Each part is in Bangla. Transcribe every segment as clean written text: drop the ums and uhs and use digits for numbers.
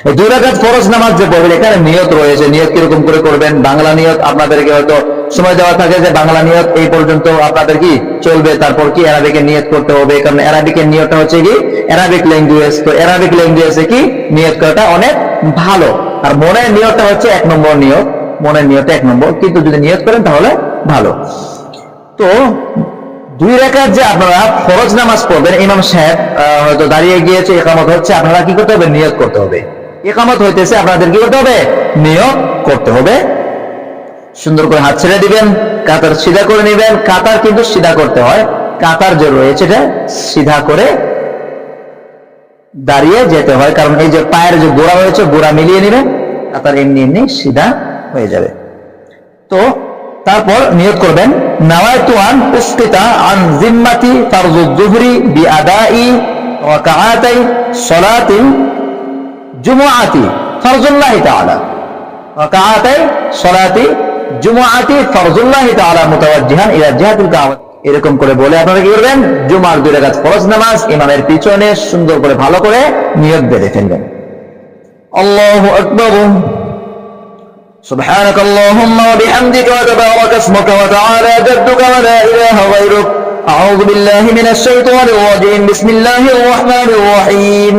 এই 2 রাকাত ফরজ নামাজ যে পড়বেন এখানে নিয়ত রয়েছে। নিয়ত কিরকম করে করবেন? বাংলা নিয়ত আপনাদেরকে হয়তো সময় দেওয়া থাকে যে বাংলা নিয়ত এই পর্যন্ত আপনাদের কি চলবে, তারপর কি অ্যারাবিকে নিয়ত করতে হবে, কারণ অ্যারাবিকের নিয়তটা হচ্ছে কি অ্যারাবিক ল্যাঙ্গুয়েজ। তো অ্যারাবিক ল্যাঙ্গুয়েজে কি নিয়ত করাটা অনেক ভালো। আর মনের নিয়তটা হচ্ছে 1 নম্বর নিয়ত, মনের নিয়ত 1 নম্বর, কিন্তু যদি নিয়ত করেন তাহলে ভালো। তো 2 রাকাত যে আপনারা ফরজ নামাজ পড়বেন, ইমাম সাহেব হয়তো দাঁড়িয়ে গিয়েছে, ইকামত হচ্ছে, আপনারা কি করতে হবে? নিয়ত করতে হবে। ইকামত হইতেছে, আপনাদের কি করতে হবে? নিয়ত করতে হবে। সুন্দর করে হাত ছেড়ে দিবেন, কাতার সিধা করে নেবেন। কাতার কিন্তু সিধা করতে হয়, কাতার যে রয়েছে এটা সিধা করে দাঁড়িয়ে যেতে হয়, কারণ এই যে পায়ের যে গোড়া রয়েছে গোড়া মিলিয়ে নেবেন, কাতার এমনি এমনি সিধা হয়ে যাবে। তো তারপর নিয়ত করবেন নাওয়াইতু আন উসকিতা আন জিম্মাতি ফারযুয যুহরি বিআদাই রাকাআতাই সালাতিল জুমআতি ফারযুল্লাহি তাআলা, রাকাআতাই সালাতি জুমআতি ফারযুল্লাহি তাআলা মুতাওয়াজ্জিহান ইলা জিহাতিল কাবা। এরকম করে বলে আপনারা কি করবেন? জুমার 2 রাকাত ফরজ নামাজ ইমামের পিছনে সুন্দর করে ভালো করে নিয়ত বেঁধে ফেলবেন। আল্লাহু আকবার। سبحانك اللهم وبحمدك وتبارك اسمك وتعالى جدك ولا إله غيرك أعوذ بالله من الشيطان الرجيم بسم الله الرحمن الرحيم।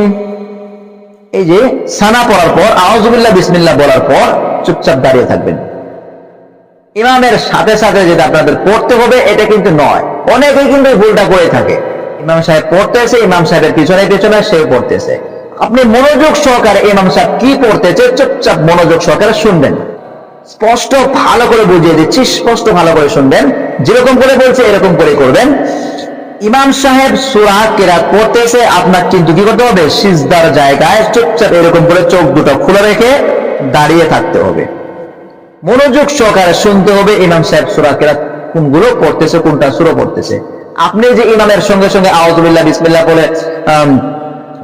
এই যে সানা পড়ার পর আউযু বিল্লাহ বিসমিল্লাহ বলার পর চুপচাপ দাঁড়িয়ে থাকবেন। ইমামের সাথে সাথে যেটা আপনাদের পড়তে হবে এটা কিন্তু নয়। অনেকেই কিন্তু ভুলটা করে থাকে, ইমাম সাহেব পড়তেছে, ইমাম সাহেবের পিছনে পিছনে সে পড়তেছে। আপনি মনোযোগ সহকারে ইমাম সাহেব কি পড়তেছে চুপচাপ মনোযোগ সহকারে শুনবেন। স্পষ্ট ভালো করে বুঝিয়ে দিচ্ছি, স্পষ্ট ভালো করে শুনবেন, যেরকম করে বলছে এরকম করে করবেন। ইমাম সাহেব সূরা কিরাত পড়তেছে, আপনার কিন্তু কি করতে হবে? সিজদার জায়গায় চুপচাপ এরকম করে চোখ দুটো খুলে রেখে দাঁড়িয়ে থাকতে হবে, মনোযোগ সহকারে শুনতে হবে ইমাম সাহেব সূরা কিরাত কোনগুলো পড়তেছে, কোনটা সূরা পড়তেছে। আপনি যে ইমামের সঙ্গে সঙ্গে আউযু বিল্লাহ বিসমিল্লাহ বলে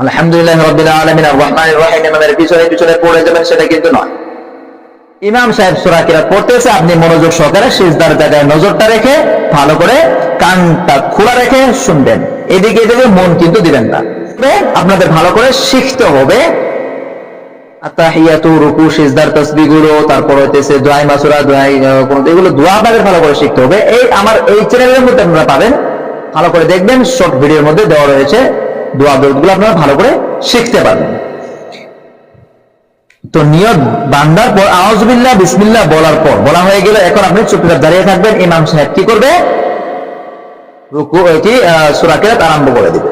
আলহামদুলিল্লাহি রাব্বিল আলামিন আর রহমানির রহিম ইমামের পিছনে পিছনে পড়ে যাবেন, সেটা কিন্তু নয়। ইমাম সাহেব সূরা কিরাত পড়তেছে, আপনি মনোযোগ সহকারে সিজদার জায়গায় নজরটা রেখে ভালো করে কানটা খোলা রেখে শুনবেন, এদিকে এদিকে মন কিন্তু দিবেন না। আপনাদের ভালো করে শিখতে হবে আত্তাহিয়াতু, রুকু, সিজদার তাসবিহগুলো, তারপর হইতেছে দোয়া মাসুরা, এগুলো দোয়া আপনাদের ভালো করে শিখতে হবে। এই আমার এই চ্যানেলের মধ্যে আপনারা পাবেন, ভালো করে দেখবেন, শর্ট ভিডিওর মধ্যে দেওয়া রয়েছে দোয়া দরুদগুলো, আপনারা ভালো করে শিখতে পারবেন। তো নিয়ত বান্দার পর আউযু বিল্লাহ বিসমিল্লাহ বলার পর বলা হয়ে গেল, এখন আপনি চুপচাপ দাঁড়িয়ে থাকবেন। ইমাম সাহেব কি করবে? রুকু কি সূরা কিরাত আরম্ভ করে দিবে।